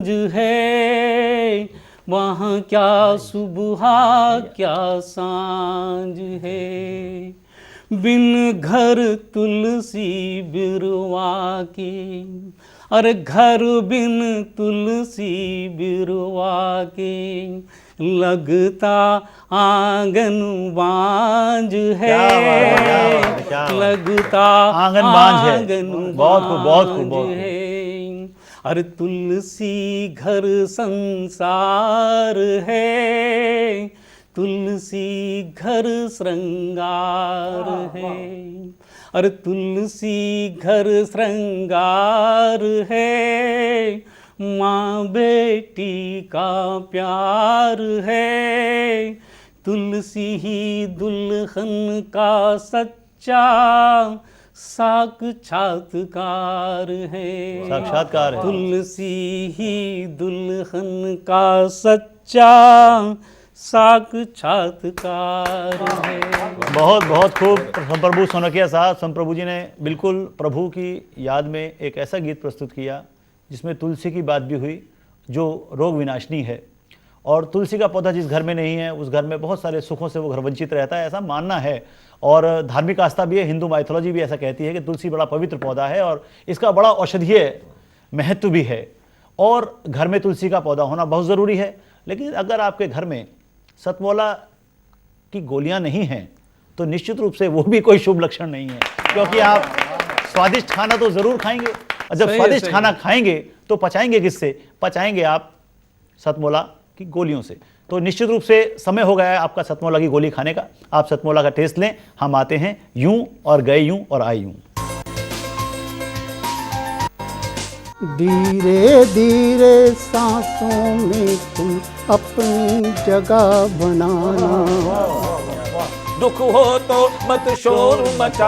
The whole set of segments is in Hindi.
है वहाँ क्या सुबह क्या सांझ है। बिन घर तुलसी बिरवा के, अरे घर बिन तुलसी बिरवा के लगता आंगन बांझ है। लगता आंगन बांझ है। अरे तुलसी घर संसार है, तुलसी घर श्रृंगार है। अरे तुलसी घर श्रृंगार है, माँ बेटी का प्यार है। तुलसी ही दुल्हन का सच्चा साक्षात्कार है। साक्षात्कार है। तुलसी ही दुल्हन का सच्चा साक्षात्कार है। बहुत बहुत खूब संप्रभु सोनकिया साहब। संप्रभु जी ने बिल्कुल प्रभु की याद में एक ऐसा गीत प्रस्तुत किया जिसमें तुलसी की बात भी हुई जो रोग विनाशिनी है। और तुलसी का पौधा जिस घर में नहीं है उस घर में बहुत सारे सुखों से वो घर वंचित रहता है, ऐसा मानना है। और धार्मिक आस्था भी है, हिंदू माइथोलॉजी भी ऐसा कहती है कि तुलसी बड़ा पवित्र पौधा है और इसका बड़ा औषधीय महत्व भी है। और घर में तुलसी का पौधा होना बहुत ज़रूरी है। लेकिन अगर आपके घर में सतमौला की गोलियां नहीं हैं तो निश्चित रूप से वो भी कोई शुभ लक्षण नहीं है, क्योंकि आप स्वादिष्ट खाना तो ज़रूर खाएंगे और जब स्वादिष्ट खाना खाएंगे तो पचाएंगे किससे? पचाएंगे आप सतमौला की गोलियों से। तो निश्चित रूप से समय हो गया है आपका सतमौला की गोली खाने का। आप सतमौला का टेस्ट लें। हम आते हैं यूं और गए यूं और आए यूं। धीरे धीरे सांसों में तुम अपनी जगह बनाना। दुख हो तो मत शोर मचा,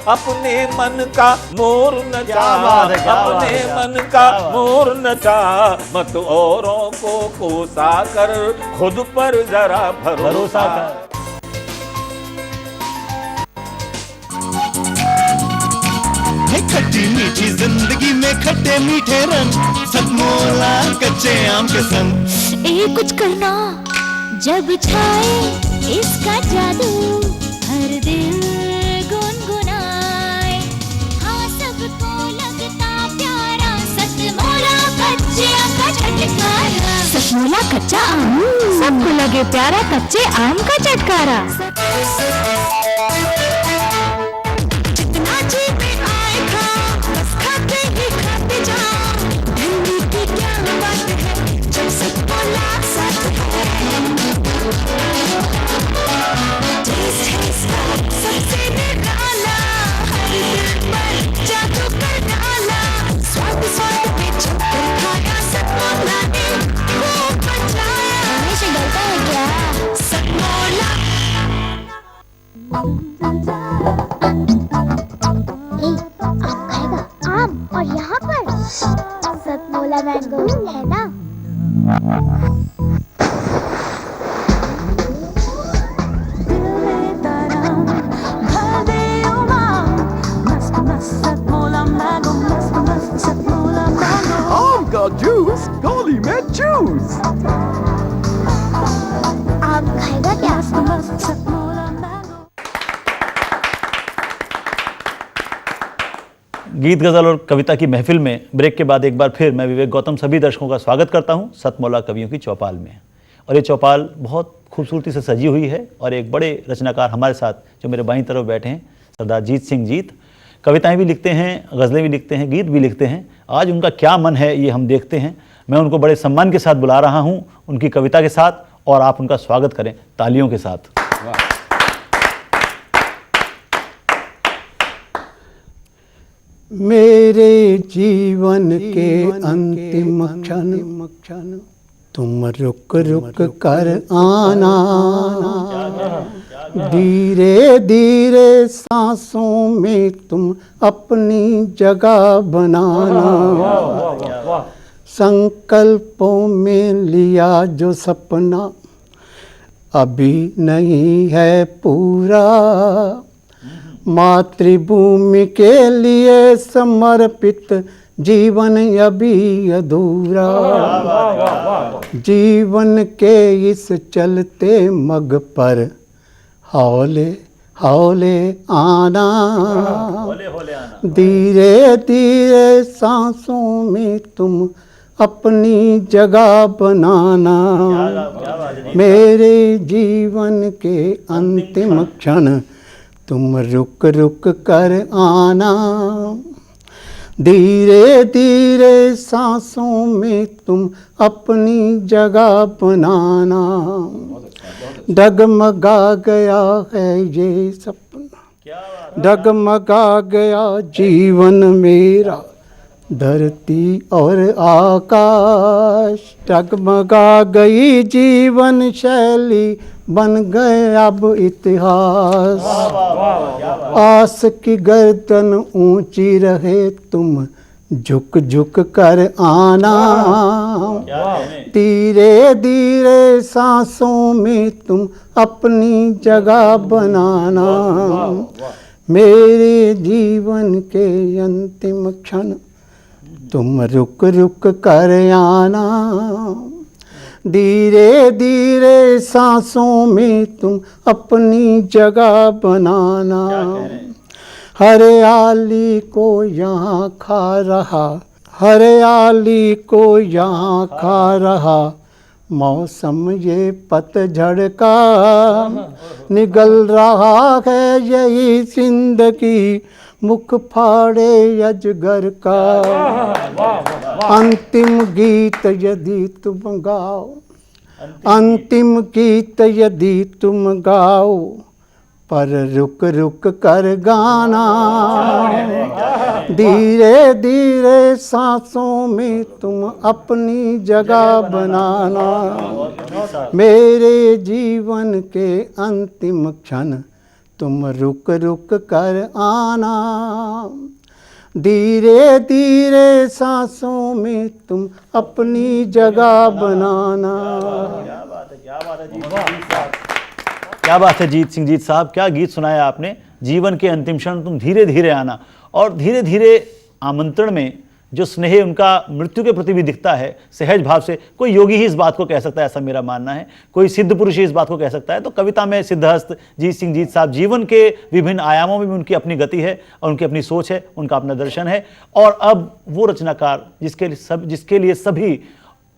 अपने मन का मोर नचा। अपने मन का मोर नचा, मत औरों को कोसा कर, खुद पर जरा भरोसा कर। खट्टी मीठी जिंदगी में खट्टे मीठे रंग, सतमौला कच्चे आम के संग। कुछ करना जब छाए इसका जादू, हर दिल गुनगुनाए। हाँ सबको लगता प्यारा, सतमौला कच्चे आम का चटकारा। सतमौला कच्चा आम सबको लगे प्यारा, कच्चे आम का चटकारा। जितना जी में आएगा बस खाते ही खाते जाओ। भिंडी की क्या बात है जब सतमौला साथ है। सबसे निराला, हर दिल पर जादू कर डाला। स्वाद स्वाद में छुपकर खाया, सतमौला ने खूब बचाया। हमेशा डरता है क्या सतमौला? आम खाएगा? आम और यहाँ पर सतमौला मैंगो है ना? आम का जूस गोली में जूस। आम खाएगा क्या? गीत गज़ल और कविता की महफिल में ब्रेक के बाद एक बार फिर मैं विवेक गौतम सभी दर्शकों का स्वागत करता हूं सतमौला कवियों की चौपाल में। और ये चौपाल बहुत खूबसूरती से सजी हुई है और एक बड़े रचनाकार हमारे साथ जो मेरे बाईं तरफ बैठे हैं, सरदार जीत सिंह जीत, कविताएं भी लिखते हैं, गज़लें भी लिखते हैं, गीत भी लिखते हैं। आज उनका क्या मन है ये हम देखते हैं। मैं उनको बड़े सम्मान के साथ बुला रहा हूँ, उनकी कविता के साथ, और आप उनका स्वागत करें तालियों के साथ। मेरे जीवन के अंतिम क्षण तुम रुक रुक कर आना। धीरे धीरे सांसों में तुम अपनी जगह बनाना। संकल्पों में लिया जो सपना अभी नहीं है पूरा। मातृभूमि के लिए समर्पित जीवन अभी अधूरा, जीवन के इस चलते मग पर हौले हौले आना, धीरे धीरे सांसों में तुम अपनी जगह बनाना, मेरे जीवन के अंतिम क्षण तुम रुक रुक कर आना, धीरे धीरे सांसों में तुम अपनी जगह बनाना, डगमगा गया है ये सपना, डगमगा गया जीवन मेरा, धरती और आकाश, डगमगा गई जीवन शैली, बन गए अब इतिहास, आस की गर्दन ऊंची रहे तुम झुक झुक कर आना, धीरे धीरे सांसों में तुम अपनी जगह बनाना, मेरे जीवन के अंतिम क्षण तुम रुक रुक कर आना, धीरे धीरे सांसों में तुम अपनी जगह बनाना, हरियाली को यहाँ खा रहा, हरियाली को यहाँ खा रहा, मौसम ये पतझड़ का, निगल रहा है यही जिंदगी, मुख फाड़े अजगर का, अंतिम गीत यदि तुम गाओ, अंतिम गीत यदि तुम गाओ, पर रुक रुक कर गाना, धीरे धीरे सांसों में तुम अपनी जगह बनाना, मेरे जीवन के अंतिम क्षण तुम रुक रुक कर आना, धीरे धीरे सांसों में तुम अपनी जगह बनाना। क्या बात है जीत सिंह जीत साहब, क्या गीत सुनाया आपने। जीवन के अंतिम क्षण तुम धीरे धीरे आना, और धीरे धीरे आमंत्रण में जो स्नेह उनका मृत्यु के प्रति भी दिखता है सहज भाव से। कोई योगी ही इस बात को कह सकता है, ऐसा मेरा मानना है, कोई सिद्ध पुरुष ही इस बात को कह सकता है। तो कविता में सिद्धहस्त जीत सिंह जीत साहब, जीवन के विभिन्न आयामों में भी उनकी अपनी गति है और उनकी अपनी सोच है, उनका अपना दर्शन है। और अब वो रचनाकार जिसके लिए सभी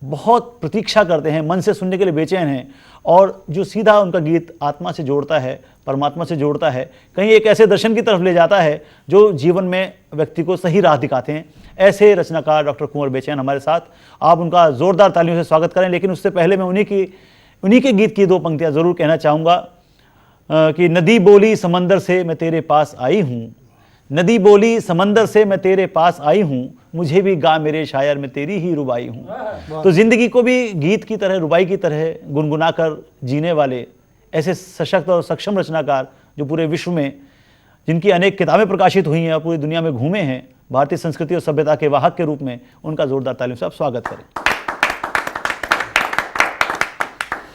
बहुत प्रतीक्षा करते हैं, मन से सुनने के लिए बेचैन हैं, और जो सीधा उनका गीत आत्मा से जोड़ता है, परमात्मा से जोड़ता है, कहीं एक ऐसे दर्शन की तरफ ले जाता है जो जीवन में व्यक्ति को सही राह दिखाते हैं। ऐसे रचनाकार डॉक्टर कुंवर बेचैन हमारे साथ, आप उनका जोरदार तालियों से स्वागत करें। लेकिन उससे पहले मैं उन्हीं के गीत की दो पंक्तियां ज़रूर कहना चाहूँगा कि नदी बोली समंदर से मैं तेरे पास आई हूँ, नदी बोली समंदर से मैं तेरे पास आई हूँ, मुझे भी गा मेरे शायर में तेरी ही रुबाई हूँ। तो ज़िंदगी को भी गीत की तरह, रुबाई की तरह गुनगुना कर जीने वाले ऐसे सशक्त और सक्षम रचनाकार जो पूरे विश्व में, जिनकी अनेक किताबें प्रकाशित हुई हैं और पूरी दुनिया में घूमे हैं भारतीय संस्कृति और सभ्यता के वाहक के रूप में, उनका जोरदार तालियों से आप स्वागत करें।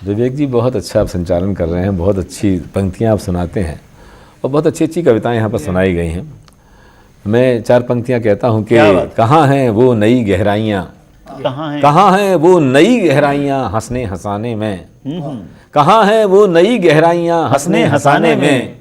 विवेक जी, बहुत अच्छा आप संचालन कर रहे हैं, बहुत अच्छी पंक्तियां आप सुनाते हैं और बहुत अच्छी अच्छी कविताएं यहाँ पर सुनाई गई हैं। मैं चार पंक्तियां कहता हूँ कि कहाँ हैं वो नई गहराइयाँ, कहाँ हैं वो नई गहराइयाँ हंसने हंसाने में, कहाँ हैं वो नई गहराइयाँ हंसने हंसाने में,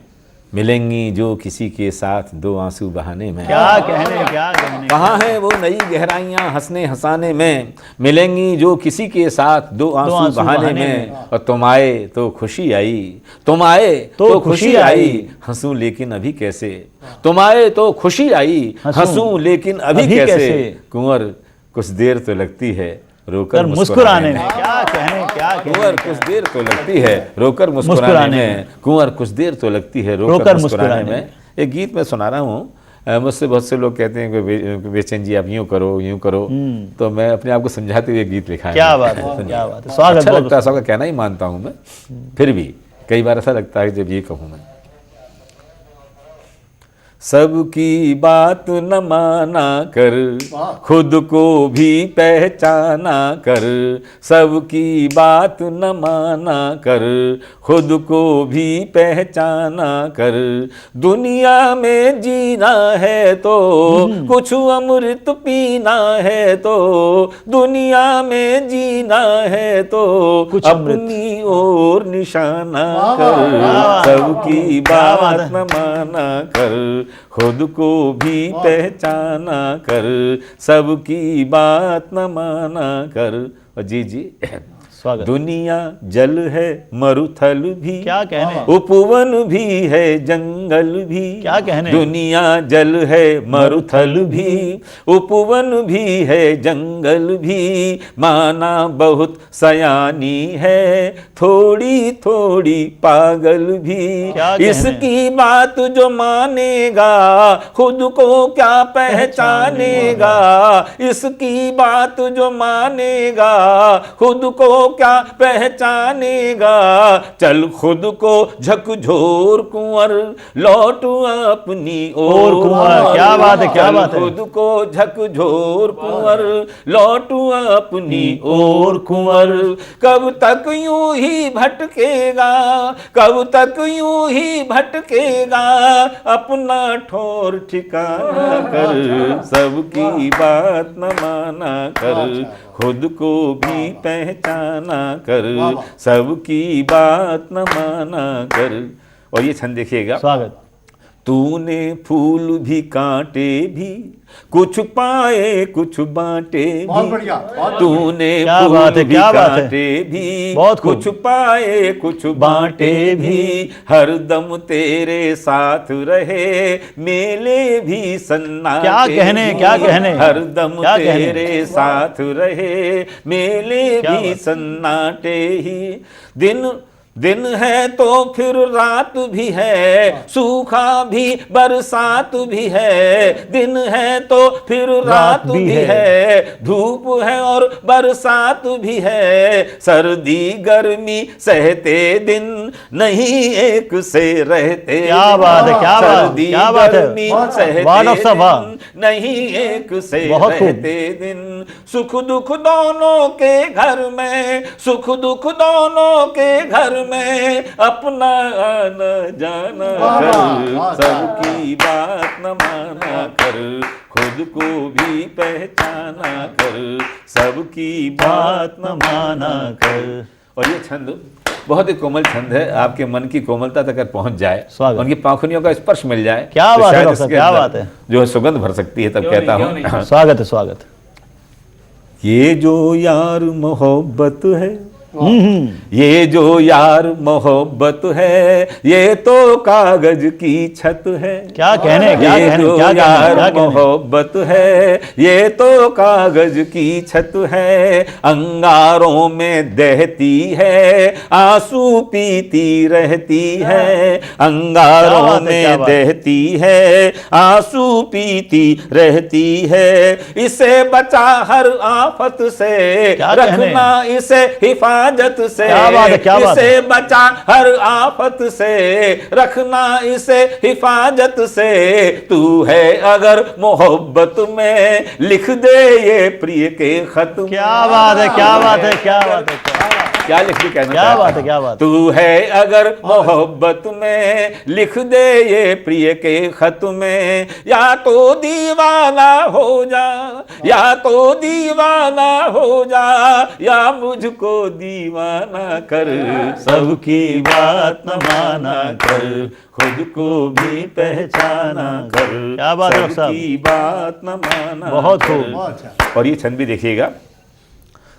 मिलेंगी जो किसी के साथ दो आंसू बहाने में। क्या कहने कहाँ है वो नई गहराइयाँ हंसने हंसाने में, मिलेंगी जो किसी के साथ दो आंसू बहाने में। और तुम आए तो खुशी आई, तुम आए तो खुशी आई, हंसूं लेकिन अभी कैसे, तुम आए तो खुशी आई, हंसूं लेकिन अभी कैसे। कुंवर कुछ देर तो लगती है रोकर मुस्कुराने में। क्या कहने कुंवर कुछ देर तो लगती है रोकर मुस्कुराने में, कुंवर कुछ देर तो लगती है रोकर मुस्कुराने में। एक गीत मैं सुना रहा हूँ, मुझसे बहुत से लोग कहते हैं कि बेचैन जी आप यूँ करो, तो मैं अपने आप को समझाते हुए गीत लिखा है। क्या बात है, क्या बात है, स्वागत। अच्छा लगता है, सबका कहना ही मानता हूँ मैं, फिर भी कई बार ऐसा लगता है जब ये कहूँ मैं। सबकी बात न माना कर, खुद को भी पहचाना कर। सबकी बात न माना कर, खुद को भी पहचाना कर। दुनिया में जीना है तो कुछ अमृत पीना है तो, दुनिया में जीना है तो कुछ अमृत। अपनी ओर निशाना कर। सबकी बात न माना कर, खुद को भी पहचाना कर। सबकी बात न माना कर। और जी स्वागत। दुनिया जल है मरुथल भी, क्या कहने, उपवन भी है जंगल भी। क्या कहने, दुनिया जल है मरुथल भी, उपवन भी है जंगल भी। माना बहुत सयानी है, थोड़ी थोड़ी पागल भी। क्या कहने? इसकी बात जो मानेगा खुद को क्या पहचानेगा। इसकी बात जो मानेगा खुद को क्या पहचानेगा। चल खुद को झकझोर कुंवर, लौट अपनी ओर कुंवर। क्या बात है, क्या बात है। खुद को झकझोर कुंवर, लौट अपनी ओर कुंवर। कब तक यूं ही भटकेगा, कब तक यूं ही भटकेगा। अपना ठोर ठिकाना कर, सबकी बात न माना कर। खुद को भी पहचाना कर, सबकी बात न माना कर। और ये छंद देखिएगा। स्वागत। तूने फूल भी कांटे भी, कुछ पाए कुछ बांटे भी। तूने क्या फूल बात है, भी क्या बात है। कांटे भी, बहुत खूब। कुछ पाए कुछ बांटे भी। हरदम तेरे साथ रहे, मेले भी सन्नाटे। क्या कहने, क्या कहने। हरदम क्या कहने। तेरे साथ रहे, मेले क्या भी बात। सन्नाटे ही। दिन है तो फिर रात भी है, सूखा भी बरसात भी है। दिन है तो फिर रात भी है, धूप है और बरसात भी है। सर्दी गर्मी सहते दिन, नहीं एक से रहते। क्या बात है, क्या बात है, सर्दी क्या बात है। गर्मी सहते वाह डॉक्टर साहब, वाह। दिन, नहीं एक से बहुत खूब। रहते दिन। सुख दुख दोनों के घर में, सुख दुख दोनों के घर में। अपना आना जाना कर, सबकी बात न माना कर। खुद को भी पहचाना कर, सबकी बात न माना कर। और ये छंद बहुत ही कोमल छंद है। आपके मन की कोमलता तक अगर पहुंच जाए, स्वागत। उनकी पाखुनियों का स्पर्श मिल जाए, क्या तो बात है शायद डॉक्टर, इसके क्या अंदर बात है। जो है सुगंध भर सकती है। तब कहता हूँ स्वागत है, स्वागत। ये जो यार मोहब्बत है, ये जो यार मोहब्बत है, ये तो कागज की छत है। क्या कहने, क्या ये कहने, जो क्या कहने, यार क्या कहने। मोहब्बत है, ये तो कागज की छत है। अंगारों में दहती है, आंसू पीती रहती है। क्या अंगारों बात है, क्या में बात है। दहती है, आंसू पीती रहती है। इसे बचा हर आफत से, क्या कहने। रखना इसे हिफाजत से। क्या बात है, क्या बात है। इसे बचा हर आफत से, रखना इसे हिफाजत से। तू है अगर मोहब्बत में, लिख दे ये प्रिय के खत में। क्या बात है, क्या बात है, क्या बात है, क्या बात है। क्या लिख के कहना क्या चाहता बात है, हूं? क्या बात है। तू है अगर मोहब्बत में, लिख दे ये प्रिय के खत में। या तो दीवाना हो जा, या तो दीवाना हो जा, या मुझको दीवाना कर। सबकी बात न माना कर, खुद को भी पहचाना कर। क्या बात है डॉक्टर साहब। सबकी बात न माना बहुत कर। खूब। और ये छंद भी देखिएगा।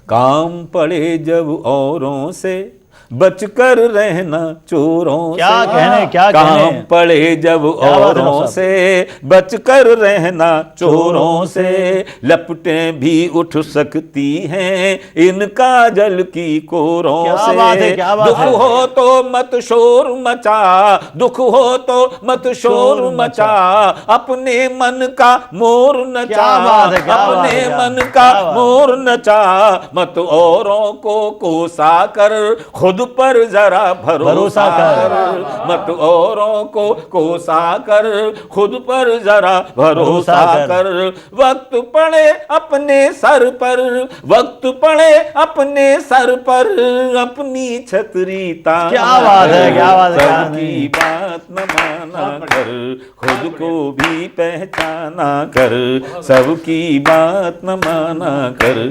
काम पड़े जब औरों से, बचकर रहना चोरों से। क्या कहने, क्या काम कहने। पड़े जब क्या बात है औरों डॉक्टर से, बचकर रहना चोरों से। लपटें भी उठ सकती हैं इनका जल की कोरों क्या से। बात है, क्या बात दुख है। हो तो मत शोर मचा, दुख हो तो मत शोर मचा। अपने मन का मोर नचा, क्या बात है, क्या बात अपने है, क्या- मन का क्या बात है। मोर नचा। मत औरों को कोसा कर, खुद पर जरा भरोसा भरोसा कर। कर, मत औरों को कोसा कर, खुद पर जरा भरोसा भरोसा कर। वक्त पड़े अपने सर पर, वक्त पड़े अपने सर पर, अपनी छतरी ताना क्या बात है, कर। क्या बात है, क्या सबकी बात न माना कर, खुद को भी पहचाना कर, सबकी बात न माना कर।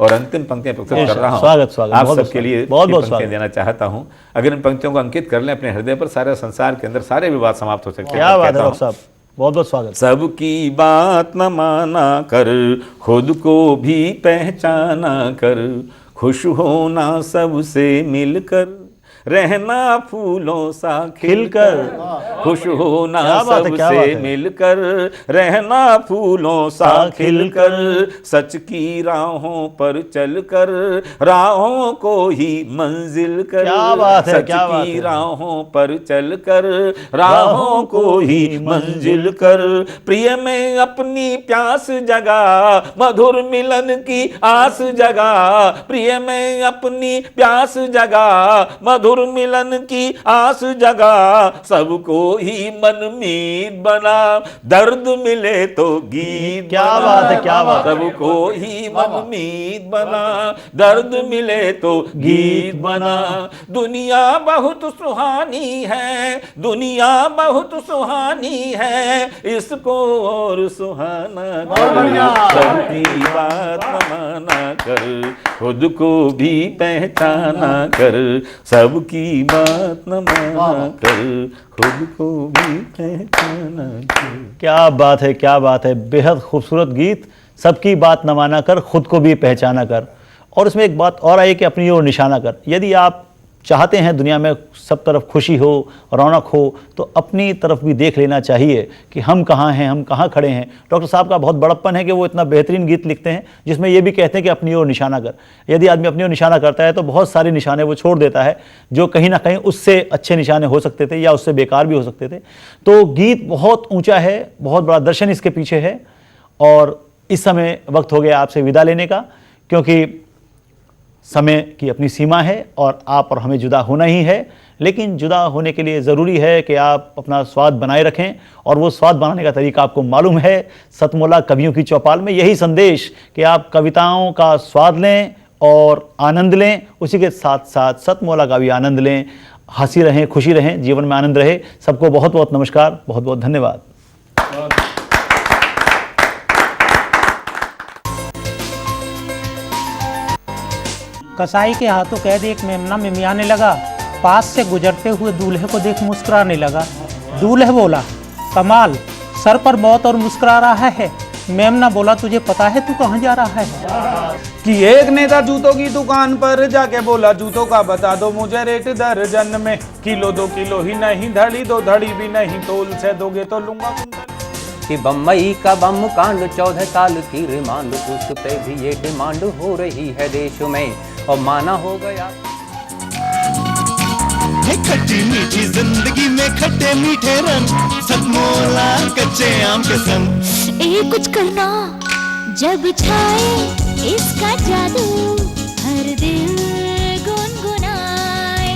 और अंतिम पंक्तियां प्रस्तुत कर रहा हूं। स्वागत, स्वागत, आप बहुत सबके लिए बहुत बहुत पंक्तियां स्वागत। देना चाहता हूं। अगर इन पंक्तियों को अंकित कर लें अपने हृदय पर, सारे संसार के अंदर सारे विवाद समाप्त हो सकते हैं। क्या मैं बात है कहता डॉक्टर हूं, साहब, बहुत बहुत स्वागत। सबकी बात न माना कर, खुद को भी पहचाना कर, खुश होना सबसे मिलकर, रहना फूलों सा खिलकर, खुश होना क्या बात है, क्या बात सबसे है। मिलकर, रहना फूलों सा खिलकर, सच की राहों पर चलकर, राहों को ही मंजिल कर। क्या बात है, सच क्या बात की है। राहों पर चलकर, राहों को ही मंजिल कर। प्रिय में अपनी प्यास जगा, मधुर मिलन की आस जगा, प्रिय में अपनी प्यास जगा, मधुर मिलन की आस जगा, सबको ही मनमीत बना, दर्द मिले तो गीत क्या बना। बात है, क्या बात है। सबको ही मनमीत बना, दर्द मिले तो गीत बना। दुनिया बहुत सुहानी है, दुनिया बहुत सुहानी है, इसको और सुहाना कर, सबकी बात न माना कर, खुद को भी पहचाना कर, सबकी बात न माना कर, खुद को भी पहचाना कर। क्या बात है, क्या बात है, बेहद खूबसूरत गीत। सबकी बात न माना कर, खुद को भी पहचाना कर। और इसमें एक बात और आई कि अपनी ओर निशाना कर। यदि आप चाहते हैं दुनिया में सब तरफ खुशी हो, रौनक हो, तो अपनी तरफ भी देख लेना चाहिए कि हम कहाँ हैं, हम कहाँ खड़े हैं। डॉक्टर साहब का बहुत बड़प्पन है कि वो इतना बेहतरीन गीत लिखते हैं जिसमें ये भी कहते हैं कि अपनी ओर निशाना कर। यदि आदमी अपनी ओर निशाना करता है तो बहुत सारे निशाने वो छोड़ देता है जो कहीं ना कहीं उससे अच्छे निशाने हो सकते थे या उससे बेकार भी हो सकते थे। तो गीत बहुत ऊँचा है, बहुत बड़ा दर्शन इसके पीछे है। और इस समय वक्त हो गया आपसे विदा लेने का, क्योंकि समय की अपनी सीमा है और आप और हमें जुदा होना ही है। लेकिन जुदा होने के लिए ज़रूरी है कि आप अपना स्वाद बनाए रखें, और वो स्वाद बनाने का तरीका आपको मालूम है। सतमोला कवियों की चौपाल में यही संदेश कि आप कविताओं का स्वाद लें और आनंद लें, उसी के साथ साथ सतमोला का भी आनंद लें। हंसी रहें, खुशी रहें, जीवन में आनंद रहे। सबको बहुत बहुत नमस्कार, बहुत बहुत धन्यवाद। कसाई के हाथों कैद एक मेमना मिमियाने लगा, पास से गुजरते हुए दूल्हे को देख मुस्कुराने लगा। दूल्हे बोला, कमाल, सर पर मौत और मुस्कुरा रहा है। मेमना बोला, तुझे पता है तू कहाँ जा रहा है? कि एक नेता जूतों की दुकान पर जाके बोला, जूतों का बता दो मुझे रेट दर्जन में, किलो 2 किलो ही नहीं, धड़ी 2 धड़ी भी नहीं, तोल से दोगे तो लूंगा कुंटल। कि बम्बई का बम कांड 14 साल की रिमांड, उस पे भी ये डिमांड हो रही है देश में, और माना हो गया। खट्टी मीठी जिंदगी में खट्टे मीठे रन, सतमोला कच्चे आम के संग। ए कुछ करना जब छाए इसका जादू, हर दिल गुनगुनाए।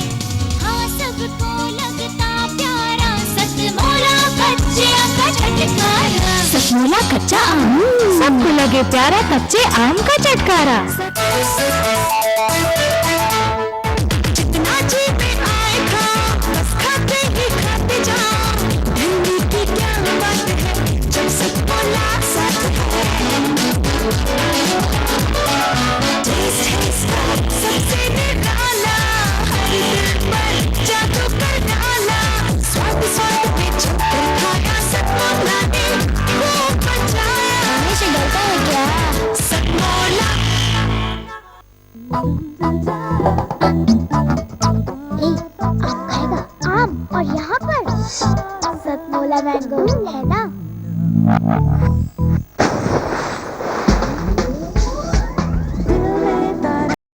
हाँ सबको लगता प्यारा, सतमोला कच्चे आम का चटकारा। सतमोला कच्चा आम, सबको लगे प्यारा कच्चे आम का चटकारा। जितना जी में आए खाओ, बस खाते ही खाते जाओ। भिंडी की क्या बात है जब सतमोला साथ है। टेस्ट है इसका सबसे निराला, हर दिल पर जादू कर डाला। स्वाद स्वाद में छुपकर खाया सतमोला ने वो बचाया। हमेशा डरता है क्या? सतमोला आम खाएगा, आम, और यहाँ पर सतमोला मैंगो है ना।